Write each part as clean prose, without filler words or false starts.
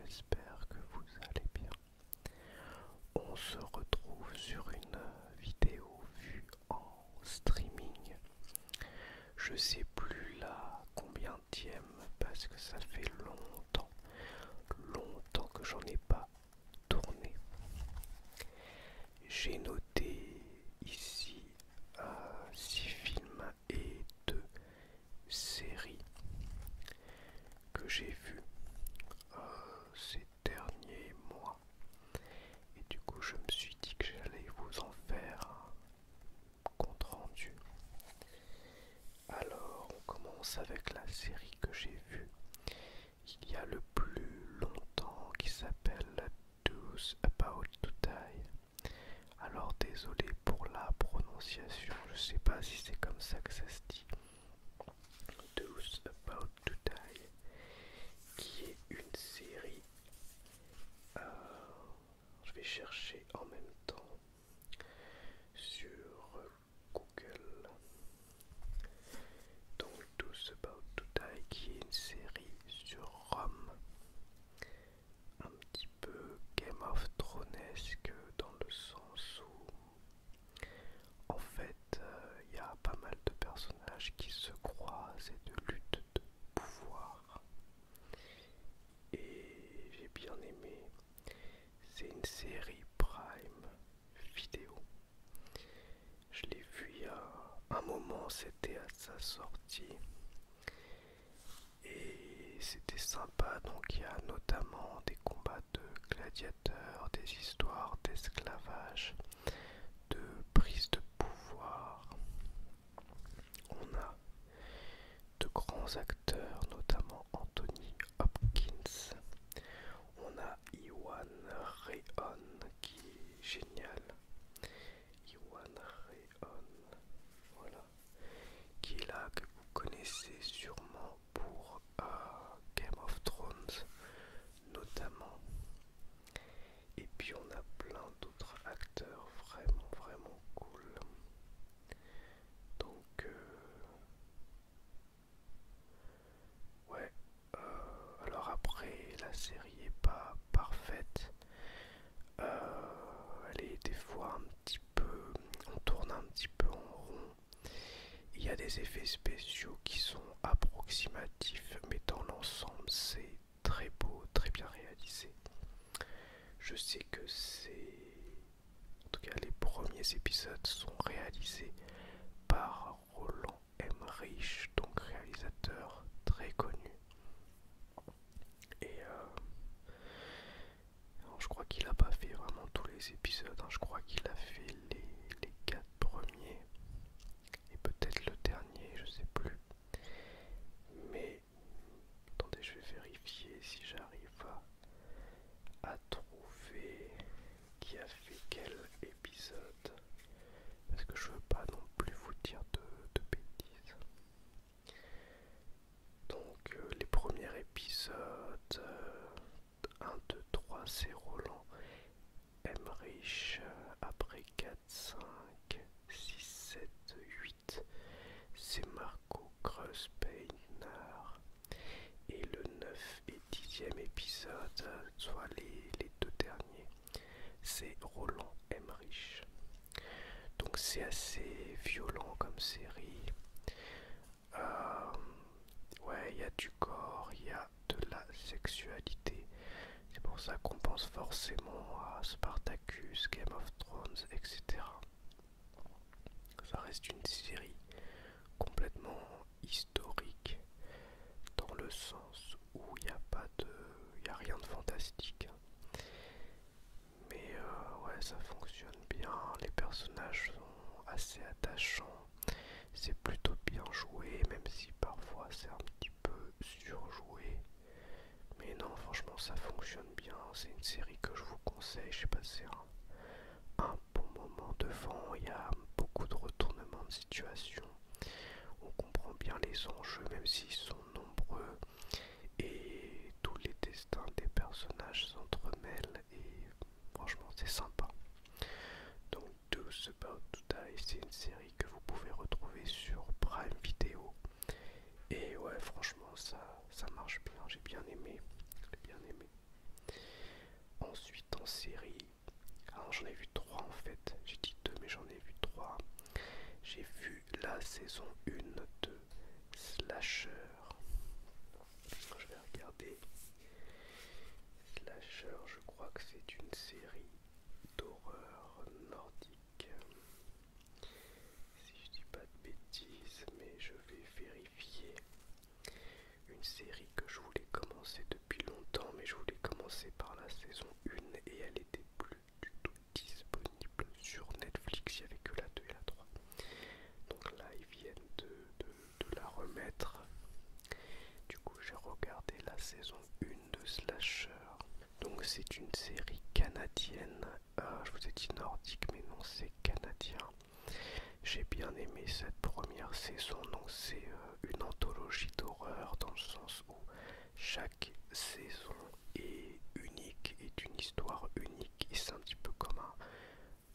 j'espère que vous allez bien. On se retrouve sur une vidéo vue en streaming. Je sais plus là combienième parce que ça fait longtemps que j'en ai pas tourné. J'ai noté ici 6 films et 2 séries que j'ai vues ces derniers mois. Et du coup, je me suis dit que j'allais vous en faire un compte rendu. Alors, on commence avec la série que j'ai vue il y a le plus longtemps qui s'appelle Those About to Die. Alors, désolé pour la prononciation, je sais pas si c'est comme ça que ça se dit. Those About to Die, qui est une série. Je vais chercher en même temps sur Google. Donc Those About to Die, qui est une série sur Rome, un petit peu Game of Thronesque dans le sens où en fait il y a pas mal de personnages qui se croisent et de lutte de pouvoir. Et j'ai bien aimé. C'est une série Prime Vidéo. Je l'ai vu il y a un moment, c'était à sa sortie. Et c'était sympa, donc il y a notamment des combats de gladiateurs, des histoires d'esclavage, de prise de pouvoir. On a de grands acteurs, notamment Anthony Hopkins. On a Iwan Rheon qui est génial. Iwan Rheon, voilà, qui est là, que vous connaissez sûrement pour Game of Thrones notamment. Et puis on a plein d'autres acteurs vraiment cool. Donc ouais, alors après la série est pas parfaite. Elle est des fois un petit peu, on tourne un petit peu en rond. Il y a des effets spéciaux qui sont approximatifs, mais dans l'ensemble c'est très beau, très bien réalisé. Je sais que en tout cas les premiers épisodes sont réalisés par Roland Emmerich, donc réalisateur très connu. Et alors, je crois qu'il n'a pas fait vraiment tous les épisodes, hein. Je crois qu'il a fait les 4 premiers et peut-être le dernier, je sais plus. Mais attendez, je vais vérifier si j'arrive à trouver qui a fait quel épisode, parce que je veux pas non plus vous dire de bêtises. Donc les premiers épisodes 1, 2, 3 c'est Roland Emmerich, après 4, 5, 6, 7, 8 c'est Marco Grospeiner, et le 9 et 10e épisode, soit les deux derniers, c'est Roland Emmerich. Donc c'est assez violent comme série. Ouais, il y a du gore, il y a de la sexualité. C'est pour ça qu'on pense forcément à Spartacus, Game of Thrones, etc. Ça reste une série complètement historique, dans le sens où il n'y a pas de, il y a rien de fantastique. Mais ouais, ça fonctionne bien. Les personnages sont assez attachants. C'est plutôt bien joué, même si parfois c'est un petit peu surjoué. Mais non, franchement, ça fonctionne bien. C'est une série que je vous conseille. J'ai passé un bon moment devant. Il y a beaucoup de retournements de situation. On comprend bien les enjeux, même s'ils sont nombreux. Et tous les destins des personnages s'entremêlent. Et franchement, c'est sympa. Donc, Those About to Die, c'est une série que vous pouvez retrouver sur Prime Video. Et ouais, franchement, ça marche bien. J'ai bien aimé. J'ai bien aimé. Ensuite en série, alors j'en ai vu 3 en fait, j'ai dit 2 mais j'en ai vu 3. J'ai vu la saison 1 de Slasher. Je vais regarder. Slasher, je crois que c'est une série d'horreur nordique. Si je dis pas de bêtises, mais je vais vérifier. Une série que je voulais commencer depuis longtemps, mais je voulais commencer par la saison 1 et elle était plus du tout disponible sur Netflix, il n'y avait que la 2 et la 3. Donc là ils viennent de la remettre. Du coup j'ai regardé la saison 1 de Slasher. Donc c'est une série canadienne, je vous ai dit nordique mais non c'est canadien. J'ai bien aimé cette première saison, donc c'est une anthologie d'horreur dans le sens où chaque saison est unique, est une histoire unique et c'est un petit peu comme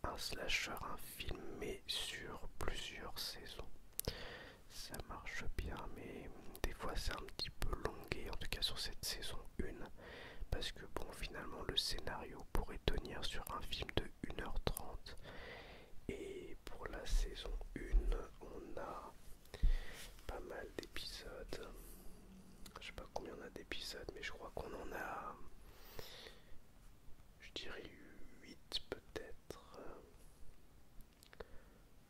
un slasher, un film mais sur plusieurs saisons. Ça marche bien mais des fois c'est un petit peu longué, en tout cas sur cette saison 1, parce que bon finalement le scénario pourrait tenir sur un film de 1h30 et pour la saison 1 on a pas mal d'épisodes. Je sais pas combien on a d'épisodes mais je crois qu'on en a, je dirais 8 peut-être.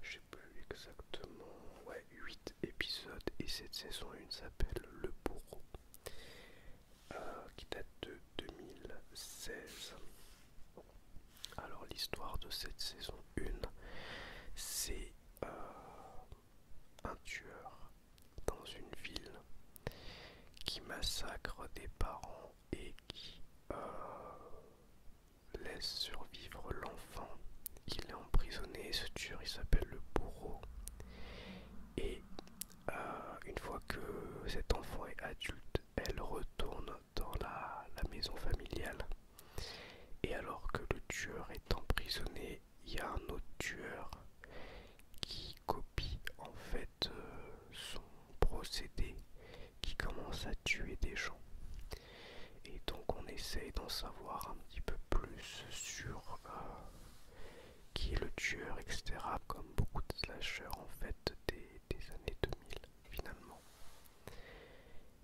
Je sais plus exactement. Ouais, 8 épisodes et cette saison 1 s'appelle Le Bourreau, qui date de 2016. Alors l'histoire de cette saison 1, c'est un tueur dans une ville qui massacre des parents et qui laisse survivre l'enfant. Il est emprisonné, ce tueur il s'appelle le bourreau. Et une fois que cet enfant est adulte, elle retourne dans la maison familiale. Et alors que le tueur est emprisonné, il y a un autre tueur qui copie en fait son procédé, qui commence à tuer des gens. Et donc on essaye d'en savoir un petit peu plus sur qui est le tueur, etc. Comme beaucoup de slashers en fait des années 2000 finalement.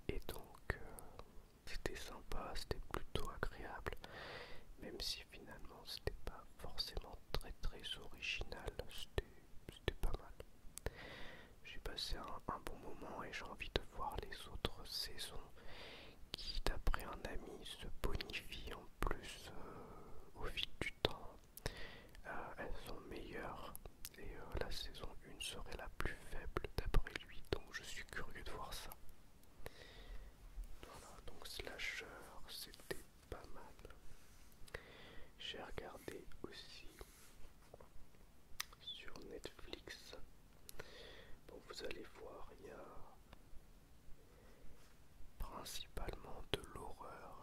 Et donc c'était sympa, c'était plutôt agréable, même si finalement c'était pas forcément très très original, c'était pas mal. J'ai passé un bon moment et j'ai envie de voir les autres saisons qui d'après un ami se bonifient en plus au fil du temps. Elles sont meilleures et la saison 1 serait la plus faible d'après lui, donc je suis curieux de voir ça. Voilà, donc Slasher c'était pas mal. J'ai regardé aussi sur Netflix. Bon, vous allez voir, il y a principalement de l'horreur.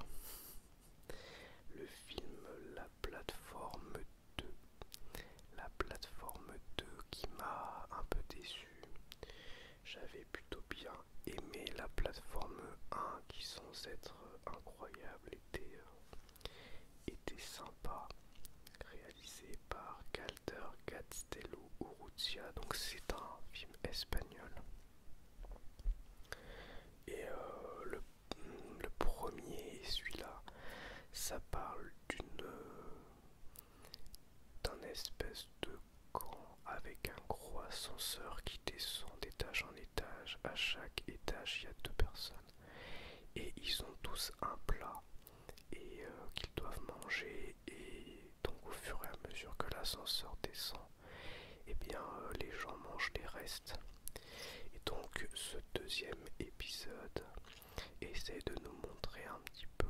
Le film La Plateforme 2. La Plateforme 2 qui m'a un peu déçu. J'avais plutôt bien aimé la Plateforme 1 qui sans être incroyable était sympa. Réalisé par Calder Gaztelu Urrutia, donc c'est un film espagnol. Et le premier, celui-là, ça parle d'un espèce de camp avec un gros ascenseur qui descend d'étage en étage. À chaque étage, il y a 2 personnes. Et ils ont tous un plat et qu'ils doivent manger. Et donc au fur et à mesure que l'ascenseur descend, eh bien les gens mangent les restes. Et donc ce deuxième épisode essaie de nous montrer un petit peu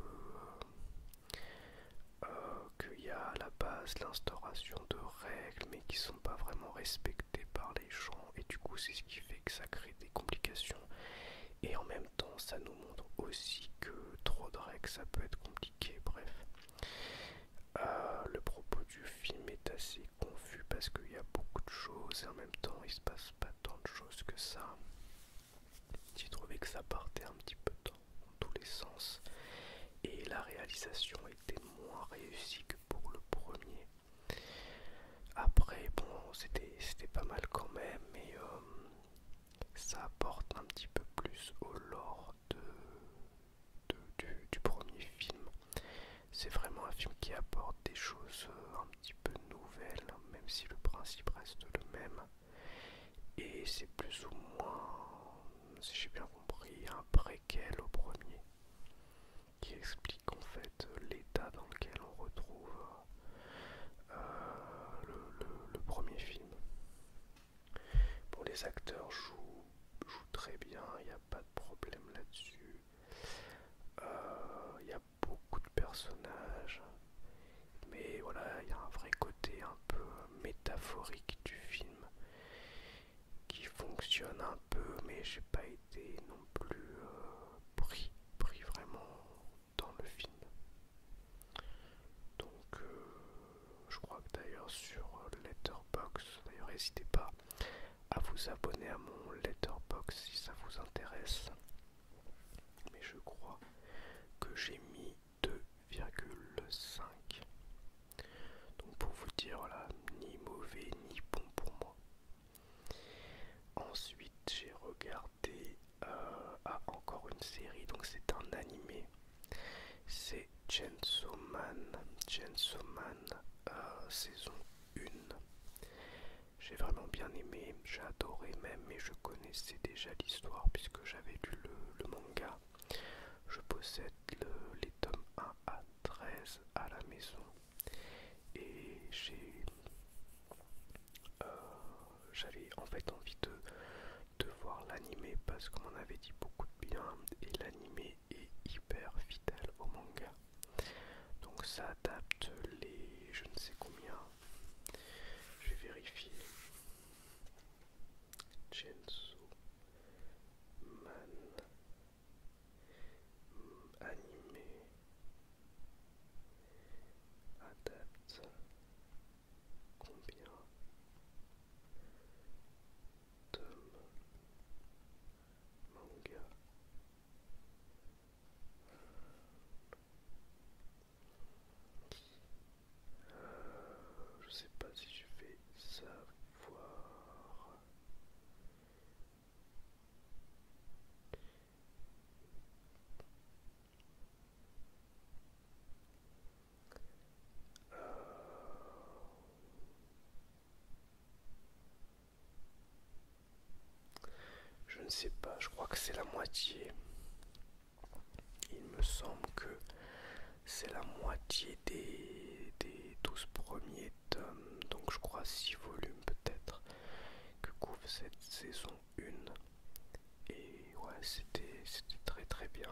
qu'il y a à la base l'instauration de règles mais qui sont pas vraiment respectées par les gens, et du coup c'est ce qui fait que ça crée des complications. Et en même temps ça nous montre aussi que trop de règles ça peut être compliqué. Bref, le propos du film est assez confus parce qu'il y a beaucoup de choses et en même temps il se passe pas tant de choses que ça. J'ai trouvé que ça partait un petit peu dans tous les sens et la réalisation était moins réussie réussi que pour le premier. Après, bon, c'était pas mal quand même, mais ça apporte un petit peu plus au lore du premier film. C'est vraiment un film qui apporte des choses un petit peu nouvelles, même si le principe reste le même. Et c'est plus ou moins, si j'ai bien compris, un préquel au premier, qui explique en fait l'état dans lequel on retrouve le premier film. Bon, les acteurs jouent très bien, il n'y a pas de problème là-dessus. Il y a beaucoup de personnages, mais voilà, il y a un vrai côté un peu métaphorique du film qui fonctionne un peu, mais j'ai pas été non plus pris vraiment dans le film. Donc je crois que d'ailleurs sur Letterboxd, d'ailleurs n'hésitez pas à vous abonner à mon Letterboxd si ça vous intéresse. Mais je crois que j'ai mis 2,5. Donc pour vous dire, voilà, ni mauvais ni bon pour moi. Ensuite j'ai regardé encore une série, donc c'est un animé. C'est Chainsaw Man. Chainsaw Man saison 1. J'ai vraiment bien aimé, j'ai adoré même, mais je connaissais déjà l'histoire puisque j'avais lu le manga. Je possède les tomes 1 à 13 à la maison et j'avais en fait envie de voir l'animé parce qu'on m'en avait dit beaucoup de bien et l'animé est hyper fidèle au manga. Donc ça adapte les je ne sais combien, je vais vérifier. Chainsaw Man animé adapte combien tomes manga. Je sais pas si je vais savoir. Je ne sais pas, je crois que c'est la moitié. Il me semble que c'est la moitié des 12 premiers tomes, donc je crois 6 volumes peut-être, que couvre cette saison 1. Et ouais, c'était très très bien.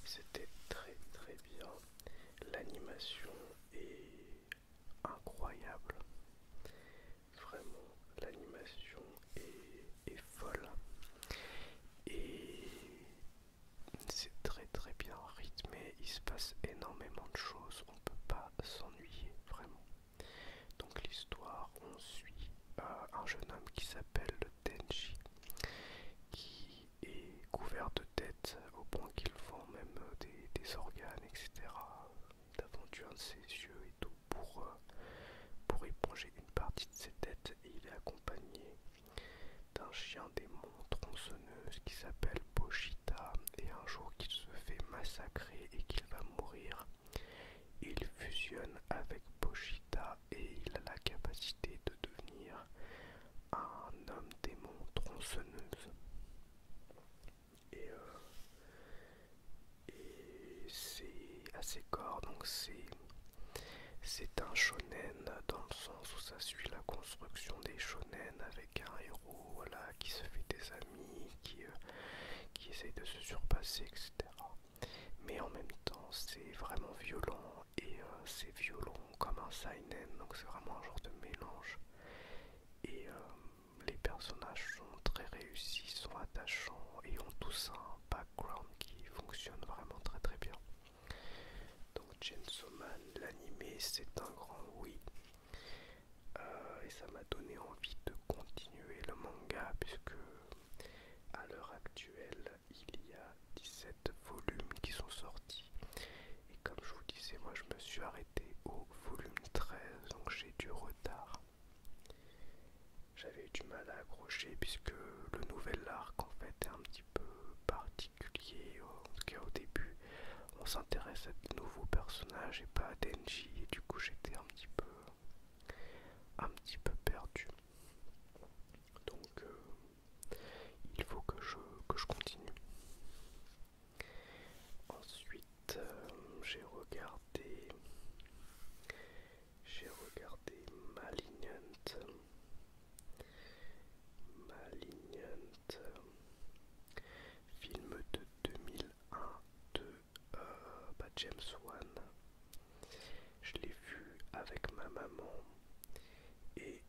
C'était très très bien. L'animation est incroyable. Vraiment, l'animation est folle. Et c'est très très bien rythmé. Il se passe énormément de choses. On peut pas s'ennuyer, vraiment. Donc l'histoire, on suit un jeune homme qui s'appelle Tenji, qui est couvert de dettes au point qu'il vend même des organes, etc. Il a vendu un de ses yeux et tout pour éponger une partie de ses dettes, et il est accompagné d'un chien démon tronçonneuse qui s'appelle Pochita, et un jour qu'il se fait massacrer et qu'il va mourir, il fusionne avec Pochita et il a la capacité de devenir un homme démon tronçonneuse. Et c'est assez gore, donc c'est un shonen dans le sens où ça suit la construction des shonen avec un héros, voilà, qui se fait des amis, qui essaye de se surpasser, etc. Mais en même temps c'est vraiment violent et c'est violent comme un seinen, donc c'est vraiment un genre de mélange. Et les personnages sont très réussis, sont attachants et ont tous un background qui fonctionne vraiment très très bien. Donc Chainsaw Man, l'animé, c'est un grand oui. Et ça m'a donné envie de continuer le manga puisque à l'heure actuelle il y a 17 volumes qui sont sortis. Et comme je vous disais, moi je me suis suis arrêté au volume 13, donc j'ai du retard. J'avais eu du mal à accrocher puisque le nouvel arc en fait est un petit peu particulier, en tout cas au début. On s'intéresse à de nouveaux personnages et pas à Denji, et du coup j'étais un petit peu perdu. Donc il faut que je continue. Ensuite, j'ai regardé Malignant. Malignant, film de 2001 de James Wan. Je l'ai vu avec ma maman et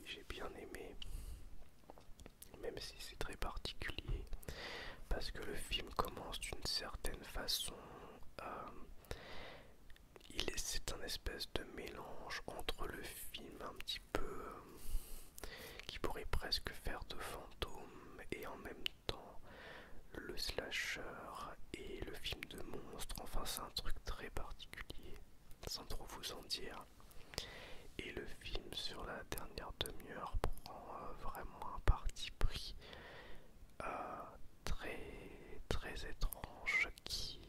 j'ai bien aimé, même si c'est très particulier, parce que le film commence d'une certaine façon. C'est un espèce de mélange entre le film un petit peu qui pourrait presque faire de fantôme et en même temps le slasher et le film de monstre. Enfin, c'est un truc très particulier, sans trop vous en dire. Et le film sur la dernière demi-heure prend vraiment un parti pris très très étrange qui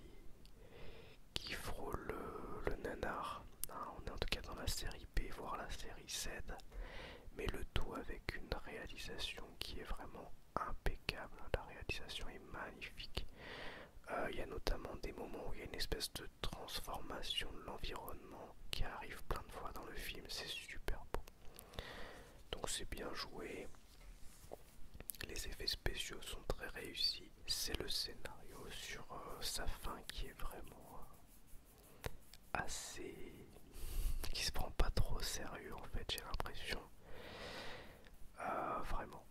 frôle le nanar. On est en tout cas dans la série B, voire la série Z, mais le tout avec une réalisation qui est vraiment impeccable. La réalisation est magnifique. Il y a notamment des moments où il y a une espèce de transformation de l'environnement qui arrive plein de fois dans le film, c'est super beau. Donc c'est bien joué, les effets spéciaux sont très réussis, c'est le scénario sur sa fin qui est vraiment assez... qui se prend pas trop au sérieux en fait, j'ai l'impression. Vraiment.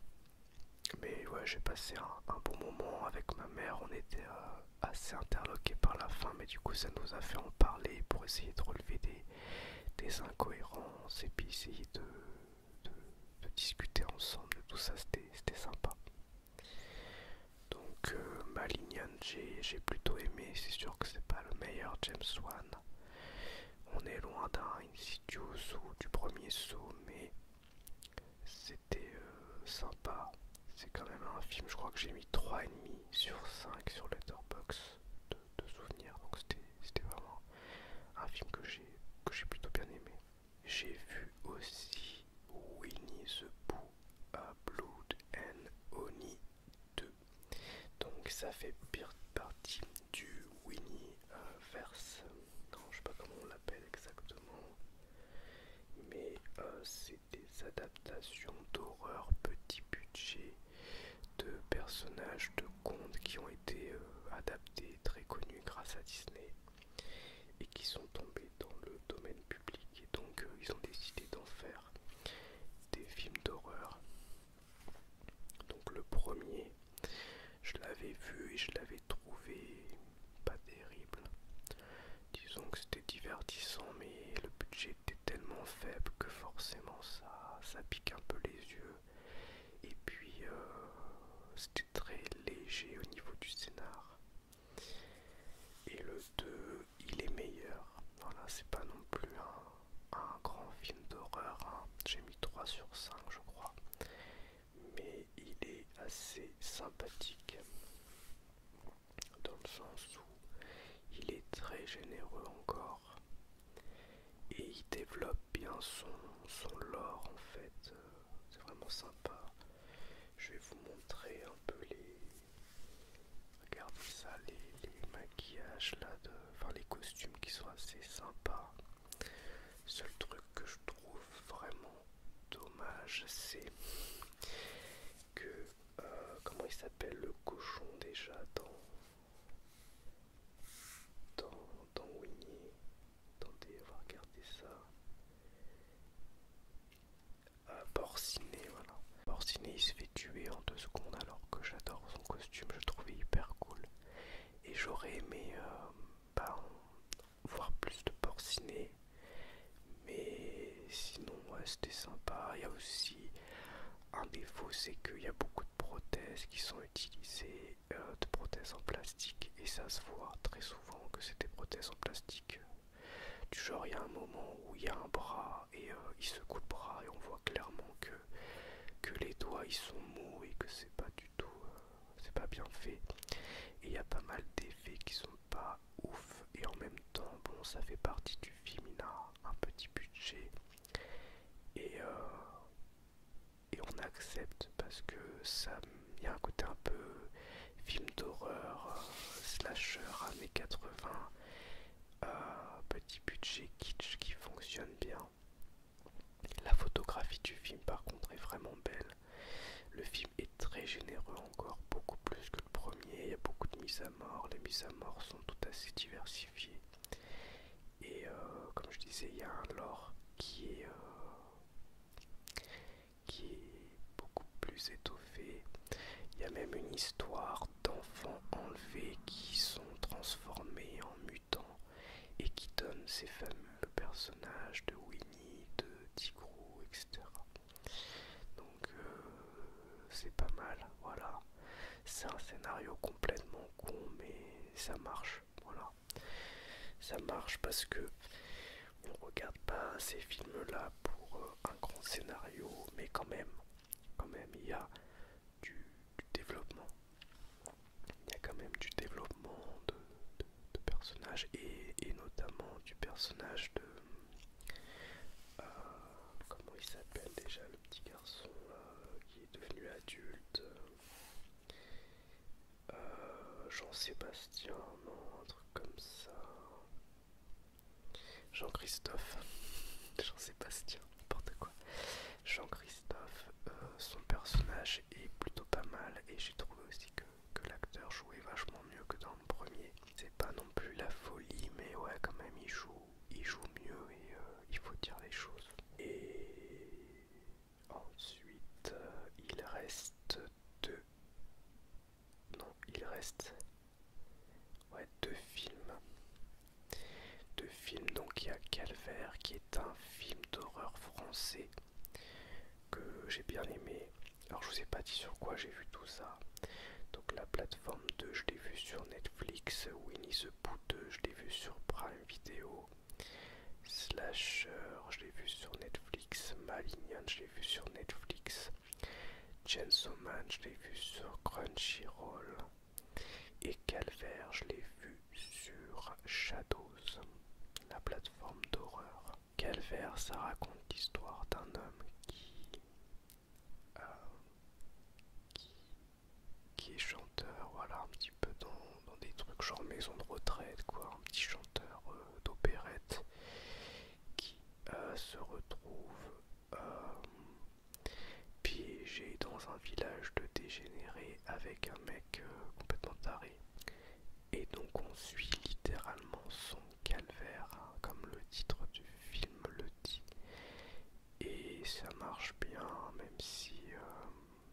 Mais ouais, j'ai passé un bon moment avec ma mère, on était assez interloqués par la fin, mais du coup ça nous a fait en parler pour essayer de relever des incohérences et puis essayer de discuter ensemble de tout ça, c'était sympa. Donc Malignant, j'ai plutôt aimé, c'est sûr que c'est pas le meilleur James Wan. On est loin d'un Insidious ou du premier saut, mais c'était sympa. C'est quand même un film, je crois que j'ai mis 3,5 sur 5 sur Letterboxd de souvenirs, donc c'était vraiment un film que j'ai plutôt bien aimé. J'ai vu aussi Winnie the Pooh à Blood and Honey 2. Donc ça fait partie du Winnie verse. Non, je sais pas comment on l'appelle exactement. Mais c'est des adaptations d'horreur petit budget de personnages de contes qui ont été adaptés, très connus grâce à Disney et qui sont tombés dans le domaine public, et donc ils ont décidé d'en faire des films d'horreur. Donc le premier, je l'avais vu et je l'avais trouvé pas terrible. Disons que c'était divertissant, mais le budget était tellement faible que forcément ça pique un peu les yeux. Et puis c'était très léger au niveau du scénar. Et le 2, il est meilleur. Voilà, c'est pas non plus un grand film d'horreur, hein. J'ai mis 3 sur 5 je crois. Mais il est assez sympathique. Dans le sens où il est très généreux encore. Et il développe bien son lore en fait. C'est vraiment sympa. Je vais vous montrer un peu regardez ça, les maquillages là, enfin les costumes qui sont assez sympas. Seul truc que je trouve vraiment dommage, c'est que comment il s'appelle le cochon déjà dans Winnie. Attendez, on va regarder ça. Porcinet, voilà. Porcinet il se fait tuer en 2 secondes alors que j'adore son costume, je le trouvais hyper cool. Et j'aurais aimé voir plus de Porcinet, mais sinon ouais, c'était sympa. Il y a aussi un défaut, c'est qu'il y a beaucoup de prothèses qui sont utilisées, de prothèses en plastique, et ça se voit très souvent que c'est des prothèses en plastique genre il y a un moment où il y a un bras et il secoue le bras et on voit clairement que les doigts ils sont mous et que c'est pas du tout, c'est pas bien fait. Et il y a pas mal d'effets qui sont pas ouf et en même temps, bon, ça fait partie du film, il a un petit budget et, et on accepte parce que ça, il y a un côté un peu film d'horreur, slasher années 80, petit budget kitsch qui fonctionne bien. La photographie du film par contre est vraiment belle. Le film est très généreux encore, beaucoup plus que le premier, il y a beaucoup de mises à mort, les mises à mort sont toutes assez diversifiées. Et comme je disais, il y a un lore qui est beaucoup plus étoffé. Il y a même une histoire d'enfants enlevés qui sont transformés en mutants et qui donnent ces fameux personnages de Winnie, de Tigrou, etc. Donc c'est pas mal, voilà. C'est un scénario complètement con, mais ça marche, voilà. Ça marche parce que on regarde pas ces films-là pour un grand scénario, mais quand même, il y a du développement. Il y a quand même du développement de personnages et notamment du personnage de comment il s'appelle déjà le petit garçon qui est devenu adulte. Jean-Sébastien, non, un truc comme ça. Jean-Christophe. Jean-Sébastien, n'importe quoi. Jean-Christophe, son personnage est plutôt pas mal et j'ai trouvé aussi que l'acteur jouait vachement mieux que dans le premier. C'est pas non plus la folie, mais ouais, quand même, il joue mieux et il faut dire les choses. Et ensuite, il reste deux. Non, il reste. Ouais, deux films. Deux films, donc il y a Calvaire qui est un film d'horreur français que j'ai bien aimé. Alors je vous ai pas dit sur quoi j'ai vu tout ça. Donc la plateforme 2 je l'ai vu sur Netflix, Winnie the Pooh 2 je l'ai vu sur Prime Video, Slasher je l'ai vu sur Netflix, Malignant je l'ai vu sur Netflix, Chainsaw Man je l'ai vu sur Crunchyroll et Calvaire je l'ai vu sur Shadows, la plateforme d'horreur. Calvaire ça raconte l'histoire d'un homme euh, qui qui est chanteur, voilà, un petit peu dans des trucs genre maison de retraite, quoi, un petit chanteur d'opérette qui se retrouve piégé dans un village de dégénérés avec un mec complètement taré. Et donc on suit littéralement son calvaire, hein, comme le titre du film le dit. Et ça marche bien, même si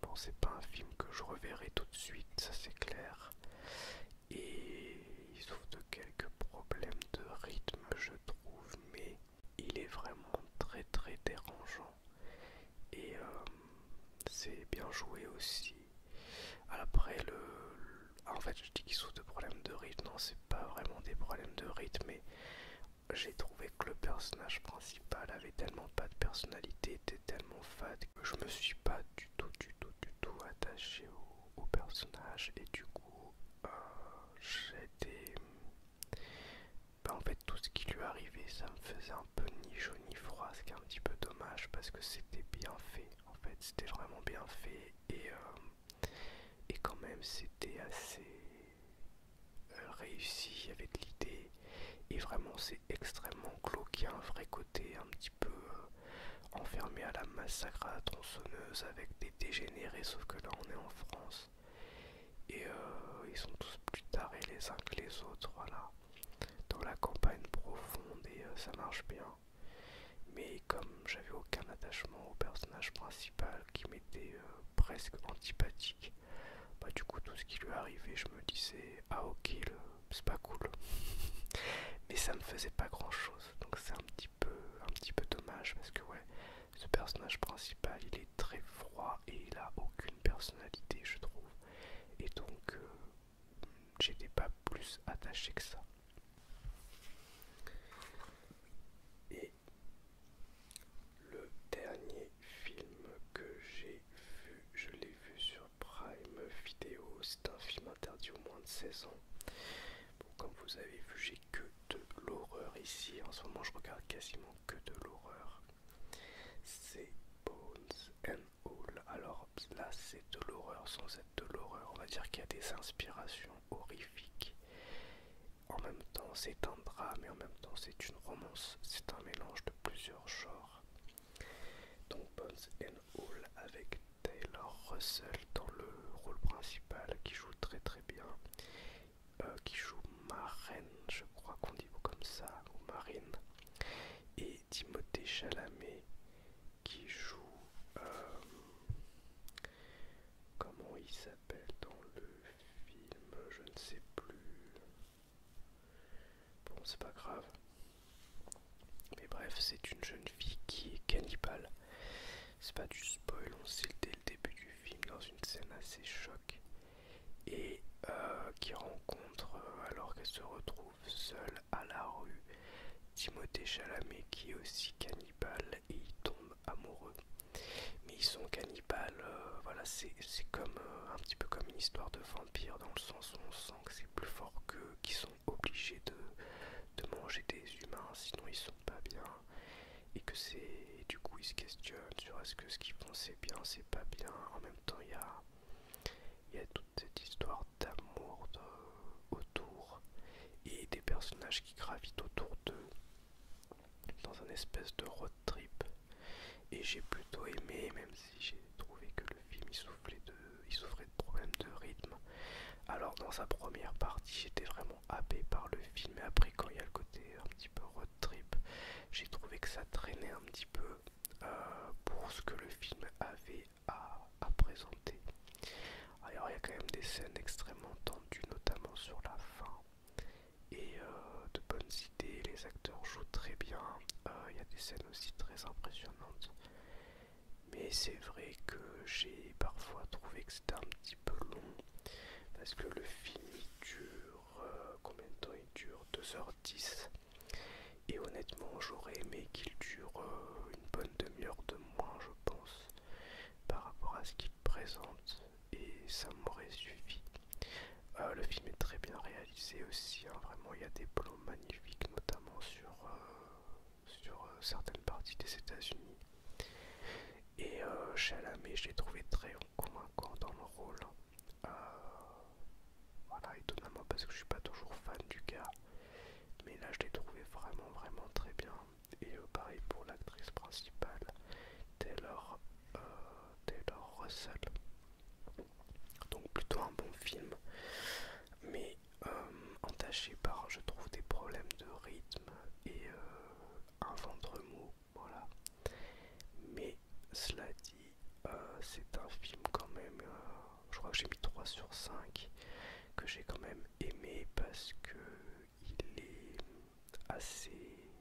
bon, c'est pas un film que je reverrai tout de suite, ça c'est clair. Et il souffre de quelques problèmes de rythme, je trouve, mais il est vraiment très très dérangeant. Et c'est bien joué aussi. Après, en fait, je dis qu'il souffre de problèmes de rythme, non, c'est pas vraiment des problèmes de rythme, mais j'ai trouvé que le personnage principal avait tellement pas de personnalité, était tellement fade que je me suis pas du tout attaché au personnage et du coup j'étais... En fait tout ce qui lui arrivait ça me faisait un peu ni chaud ni froid, ce qui est un petit peu dommage parce que c'était bien fait, en fait c'était vraiment bien fait et quand même c'était assez réussi, il y avait de l'idée. Et vraiment c'est extrêmement glauque, il y a un vrai côté un petit peu enfermé à la massacre à la tronçonneuse avec des dégénérés, sauf que là on est en France. Et ils sont tous plus tarés les uns que les autres, voilà. Dans la campagne profonde et ça marche bien. Mais comme j'avais aucun attachement au personnage principal qui m'était presque antipathique, bah du coup tout ce qui lui arrivait je me disais ah ok c'est pas cool. Mais ça me faisait pas grand chose, donc c'est un petit peu dommage parce que ouais, ce personnage principal il est très froid et il a aucune personnalité je trouve. Et donc j'étais pas plus attaché que ça. vous avez vu, j'ai que de l'horreur ici. En ce moment, je regarde quasiment que de l'horreur. C'est Bones and All. Alors là, c'est de l'horreur sans être de l'horreur. On va dire qu'il y a des inspirations horrifiques. En même temps, c'est un drame et en même temps, c'est une romance. C'est un mélange de plusieurs genres. Donc Bones and All avec Taylor Russell dans le rôle principal qui joue très très bien. Qui joue Marraine, je crois qu'on dit comme ça, ou Marine. Et Timothée Chalamet qui joue... comment il s'appelle dans le film, je ne sais plus. Bon, c'est pas grave. Mais bref, c'est une jeune fille qui est cannibale. C'est pas du spoil, on sait dès le début du film dans une scène assez choc. Et qui rencontre, alors qu'elle se retrouve seule à la rue, Timothée Chalamet qui est aussi cannibale et ils tombent amoureux. Mais ils sont cannibales, voilà, c'est comme un petit peu comme une histoire de vampire dans le sens où on sent que c'est plus fort qu'eux, qu'ils sont obligés de manger des humains, sinon ils sont pas bien. Et que c'est. Du coup, ils se questionnent sur est-ce que ce qu'ils font c'est bien, c'est pas bien. En même temps, il y a toute cette histoire d'amour autour et des personnages qui gravitent autour d'eux dans un espèce de road trip. Et j'ai plutôt aimé, même si j'ai trouvé que le film il souffrait de problèmes de rythme. Alors dans sa première partie j'étais vraiment happé par le film, et après quand il y a le côté un petit peu road trip, j'ai trouvé que ça traînait un petit peu pour ce que le film avait à présenter. Alors il y a quand même des scènes extrêmement tendues, notamment sur la fin, et de bonnes idées, les acteurs jouent très bien, il y a des scènes aussi très impressionnantes. Mais c'est vrai que j'ai parfois trouvé que c'était un petit peu long, parce que le film il dure, combien de temps il dure? 2h10. Et honnêtement j'aurais aimé qu'il dure une bonne demi-heure de moins, je pense, par rapport à ce qu'il présente, et ça m'aurait suffi. Le film est très bien réalisé aussi, hein, vraiment il y a des plans magnifiques, notamment sur certaines parties des États-Unis. Et Chalamet, je l'ai trouvé très convaincant dans le rôle. Euh, voilà, étonnamment parce que je suis pas toujours fan du gars, mais là je l'ai trouvé vraiment vraiment très bien. Et pareil pour l'actrice principale, Taylor, Taylor Russell. Donc plutôt un bon film, mais entaché par, je trouve, des problèmes de rythme et un ventre mou, voilà. Mais cela dit, c'est un film quand même, je crois que j'ai mis 3 sur 5, que j'ai quand même aimé parce que il est assez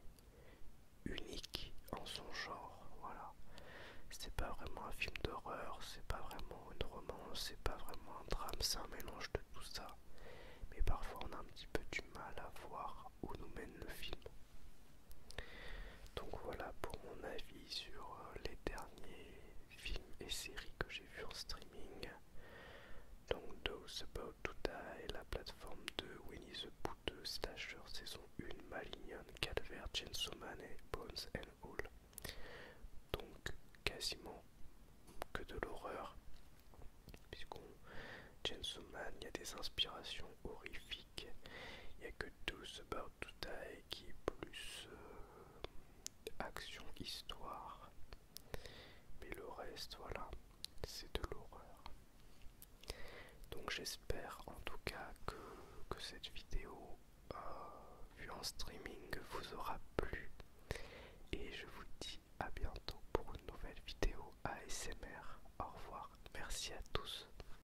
unique en son genre, voilà. C'est pas vraiment un film d'horreur, c'est pas vraiment une romance, c'est pas vraiment un drame, c'est un mélange de tout ça. Mais parfois on a un petit peu du mal à voir où nous mène le film. Donc voilà pour mon avis sur les derniers films et séries que j'ai vus en streaming. Donc Those About to Die, la plateforme de Winnie the Pooh 2, Slasher saison 1, Malignon, Calvaire, Chainsaw Man et Bones and All. Donc quasiment que de l'horreur, puisqu'on Chainsaw Man, il y a des inspirations horrifiques. Il n'y a que Those About to Die qui est plus action, histoire. Mais le reste, voilà, c'est de l'horreur. Donc j'espère en tout cas que cette vidéo vue en streaming vous aura plu. Et je vous